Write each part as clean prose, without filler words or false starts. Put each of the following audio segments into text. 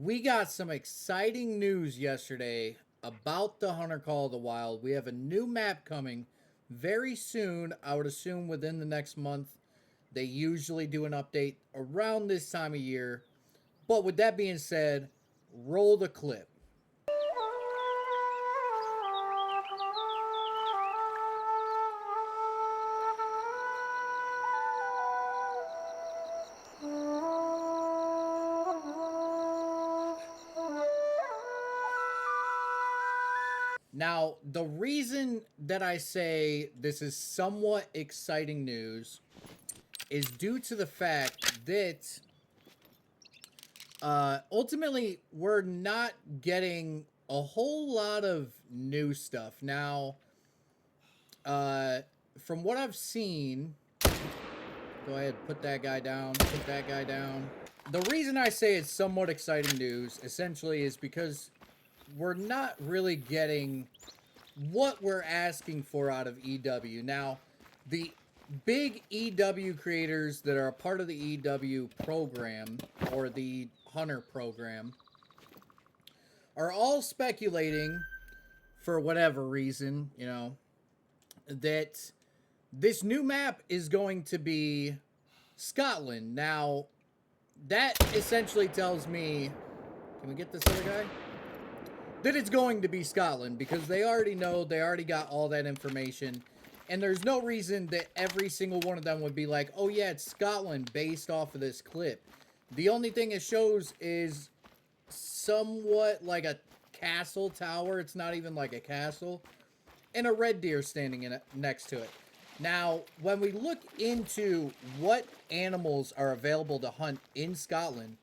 We got some exciting news yesterday about the Hunter Call of the Wild. We have a new map coming very soon. I would assume within the next month. They usually do an update around this time of year. But with that being said, roll the clip. Now, the reason that I say this is somewhat exciting news is due to the fact that ultimately we're not getting a whole lot of new stuff. Now, uh, from what I've seen, go ahead, put that guy down, put that guy down. The reason I say it's somewhat exciting news essentially is because we're not really getting what we're asking for out of EW. Now, the big EW creators that are a part of the EW program or the Hunter program are all speculating for whatever reason, that this new map is going to be Scotland. Now, that essentially tells me, can we get this other guy? That it's going to be Scotland because they already know, they already got all that information. And there's no reason that every single one of them would be like, oh yeah, it's Scotland based off of this clip. The only thing it shows is somewhat like a castle tower. It's not even like a castle. And a red deer standing in it, next to it. Now, when we look into what animals are available to hunt in Scotland,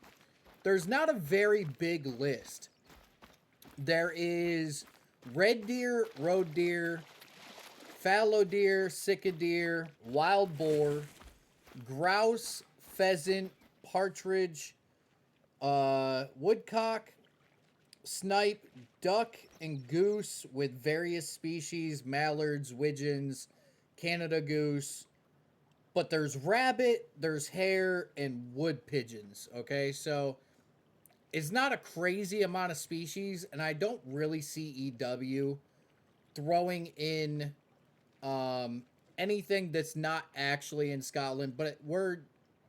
there's not a very big list. There is red deer, roe deer, fallow deer, sika deer, wild boar, grouse, pheasant, partridge, woodcock, snipe, duck, and goose with various species, mallards, widgeons, Canada goose. But there's rabbit, there's hare, and wood pigeons. Okay, so it's not a crazy amount of species, and I don't really see EW throwing in anything that's not actually in Scotland. But we're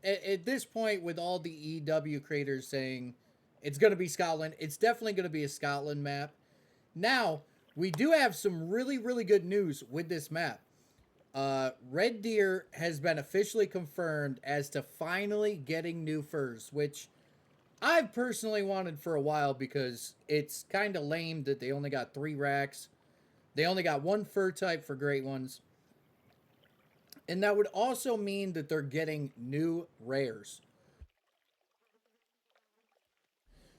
at this point with all the EW creators saying it's going to be Scotland. It's definitely going to be a Scotland map. Now, we do have some really, really good news with this map. Red Deer has been officially confirmed as to finally getting new furs, which I've personally wanted for a while because it's kind of lame that they only got 3 racks. They only got 1 fur type for great ones. And that would also mean that they're getting new rares.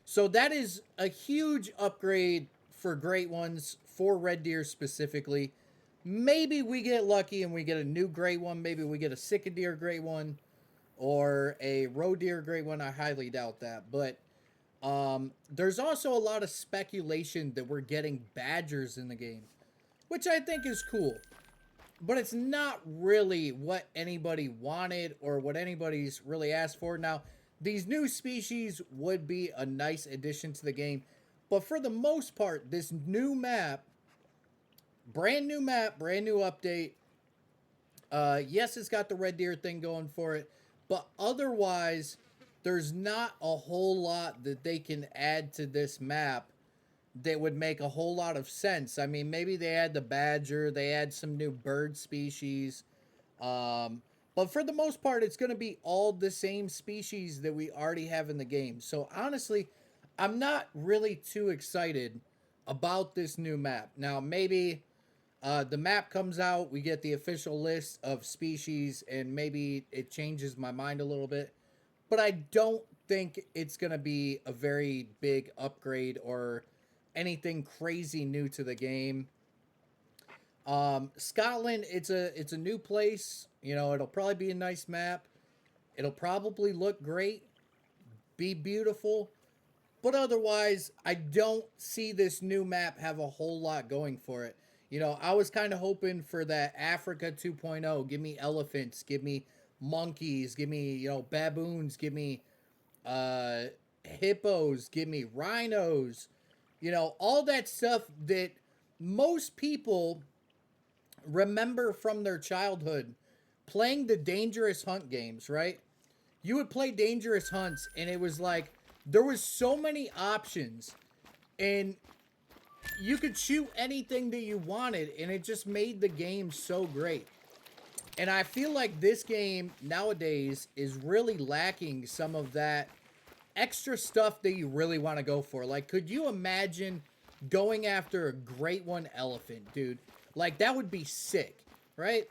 So that is a huge upgrade for great ones, for red deer specifically. Maybe we get lucky and we get a new great one. Maybe we get a sika deer great one or a roe deer great one. I highly doubt that. But there's also a lot of speculation that we're getting badgers in the game, which I think is cool. But it's not really what anybody wanted or what anybody's really asked for. Now, these new species would be a nice addition to the game. But for the most part, this new map, brand new map, brand new update. Yes, it's got the red deer thing going for it. But otherwise, there's not a whole lot that they can add to this map that would make a whole lot of sense. I mean, maybe they add the badger, they add some new bird species. But for the most part, it's going to be all the same species that we already have in the game. So honestly, I'm not really too excited about this new map. Now, maybe the map comes out, we get the official list of species, and maybe it changes my mind a little bit. But I don't think it's going to be a very big upgrade or anything crazy new to the game. Scotland, it's a new place. You know, it'll probably be a nice map. It'll probably look great, be beautiful, but otherwise, I don't see this new map have a whole lot going for it. You know, I was kind of hoping for that Africa 2.0. Give me elephants, give me monkeys, give me, baboons, give me hippos, give me rhinos, you know, all that stuff that most people remember from their childhood playing the Dangerous Hunt games, right? You would play Dangerous Hunts and it was like there was so many options and you could shoot anything that you wanted and it just made the game so great. And I feel like this game nowadays is really lacking some of that extra stuff that you really want to go for. Like, could you imagine going after a great one elephant, dude? Like, that would be sick, right?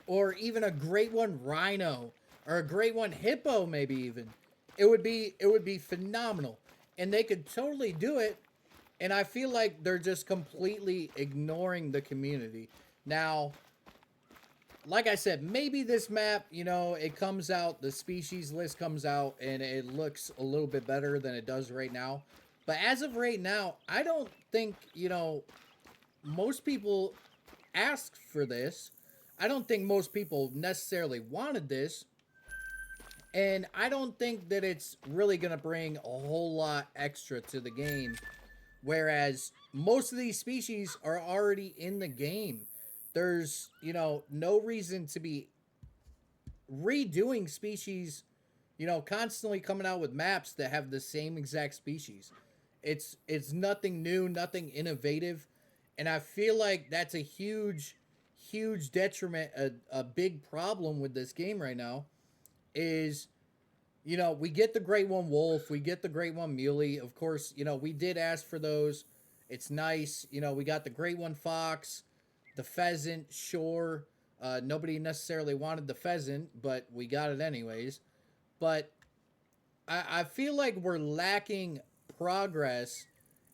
Or even a great one rhino or a great one hippo, maybe even. It would be phenomenal. And they could totally do it. And I feel like they're just completely ignoring the community. Now, like I said, maybe this map, you know, it comes out, the species list comes out, and it looks a little bit better than it does right now. But as of right now, I don't think, you know, most people asked for this. I don't think most people necessarily wanted this. And I don't think that it's really going to bring a whole lot extra to the game. Whereas most of these species are already in the game. There's, you know, no reason to be redoing species, you know, constantly coming out with maps that have the same exact species. It's nothing new, nothing innovative, and I feel like that's a huge detriment, a big problem with this game right now is, you know, we get the great one wolf, we get the great one muley. Of course, you know, we did ask for those. It's nice. You know, we got the great one fox, the pheasant, sure. Nobody necessarily wanted the pheasant, but we got it anyways. But I feel like we're lacking progress,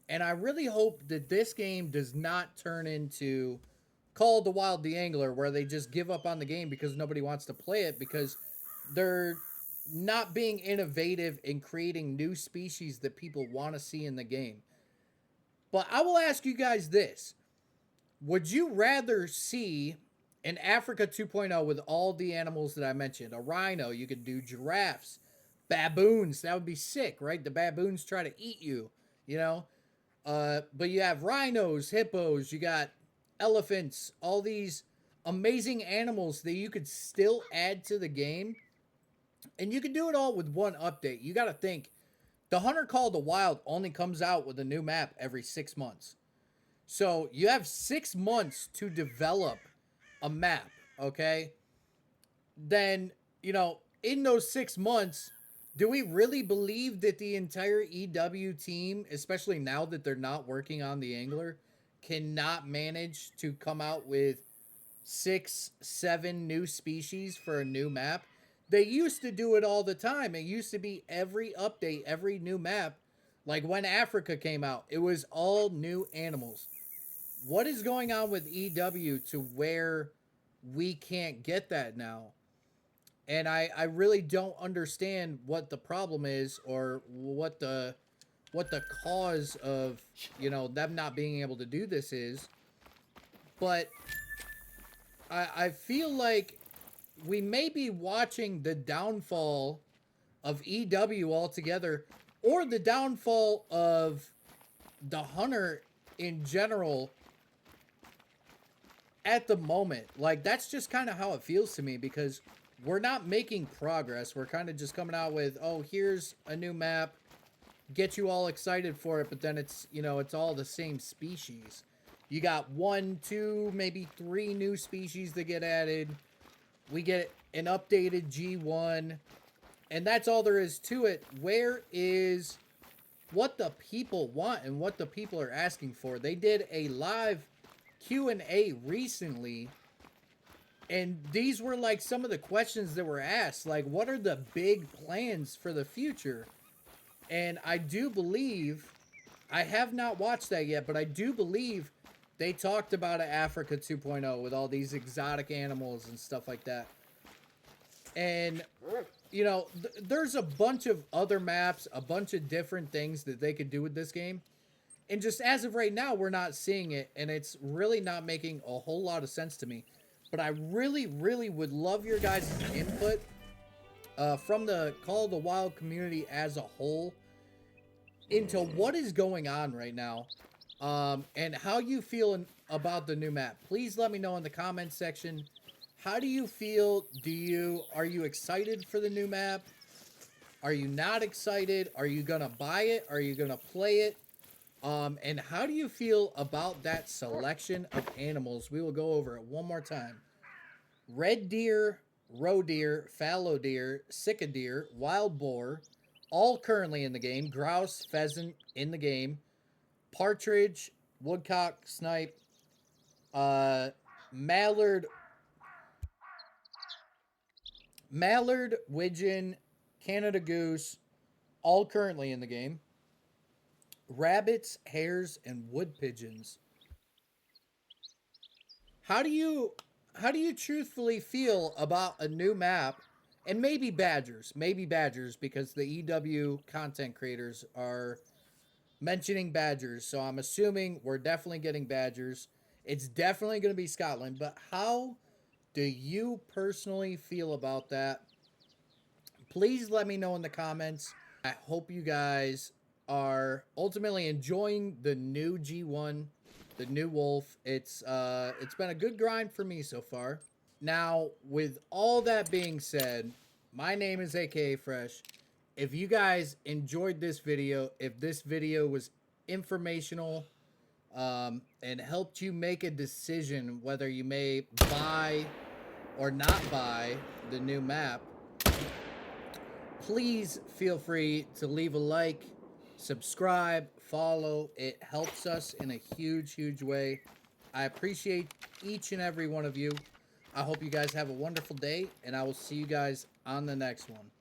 and I really hope that this game does not turn into Call of the Wild the Angler, where they just give up on the game because nobody wants to play it because they're not being innovative in creating new species that people want to see in the game. But I will ask you guys this. Would you rather see an Africa 2.0 with all the animals that I mentioned? A rhino, you could do giraffes, baboons, that would be sick, right? The baboons try to eat you, you know? But you have rhinos, hippos, you got elephants, all these amazing animals that you could still add to the game. And you can do it all with one update. You got to think, the Hunter Call of the Wild only comes out with a new map every 6 months. So you have 6 months to develop a map, okay? Then, you know, in those 6 months, do we really believe that the entire EW team, especially now that they're not working on the Angler, cannot manage to come out with 6, 7 new species for a new map? They used to do it all the time. It used to be every update, every new map. Like when Africa came out, it was all new animals. What is going on with EW to where we can't get that now? And I really don't understand what the problem is or what the cause of, you know, them not being able to do this is. But I feel like we may be watching the downfall of EW altogether, or the downfall of the Hunter in general at the moment. Like, that's just kind of how it feels to me, because we're not making progress. We're kind of just coming out with, oh, here's a new map, get you all excited for it, but then it's, you know, it's all the same species. You got 1, 2, maybe 3 new species that get added. We get an updated G1, and that's all there is to it. Where is what the people want and what the people are asking for? They did a live Q&A recently, and these were like some of the questions that were asked. Like, what are the big plans for the future? And I do believe, I have not watched that yet, but I do believe they talked about an Africa 2.0 with all these exotic animals and stuff like that. And, you know, there's a bunch of other maps, a bunch of different things that they could do with this game. And just as of right now, we're not seeing it, and it's really not making a whole lot of sense to me. But I really, really would love your guys' input from the Call of the Wild community as a whole into what is going on right now, and how you feel about the new map. Please let me know in the comments section. How do you feel? Are you excited for the new map? Are you not excited? Are you gonna buy it? Are you gonna play it? And how do you feel about that selection of animals? We will go over it one more time. Red deer, roe deer, fallow deer, sika deer, wild boar, all currently in the game. Grouse, pheasant in the game. Partridge, woodcock, snipe, mallard, widgeon, Canada goose, all currently in the game. Rabbits, hares, and wood pigeons. How do you truthfully feel about a new map and maybe badgers? Maybe badgers because the EW content creators are mentioning badgers. So I'm assuming we're definitely getting badgers. It's definitely going to be Scotland, but how do you personally feel about that? Please let me know in the comments. I hope you guys are ultimately enjoying the new G1, the new Wolf. It's been a good grind for me so far. Now, with all that being said, my name is AKA Fresh. If you guys enjoyed this video, if this video was informational, and helped you make a decision whether you may buy or not buy the new map, please feel free to leave a like, subscribe, follow. It helps us in a huge, huge way. I appreciate each and every one of you. I hope you guys have a wonderful day, and I will see you guys on the next one.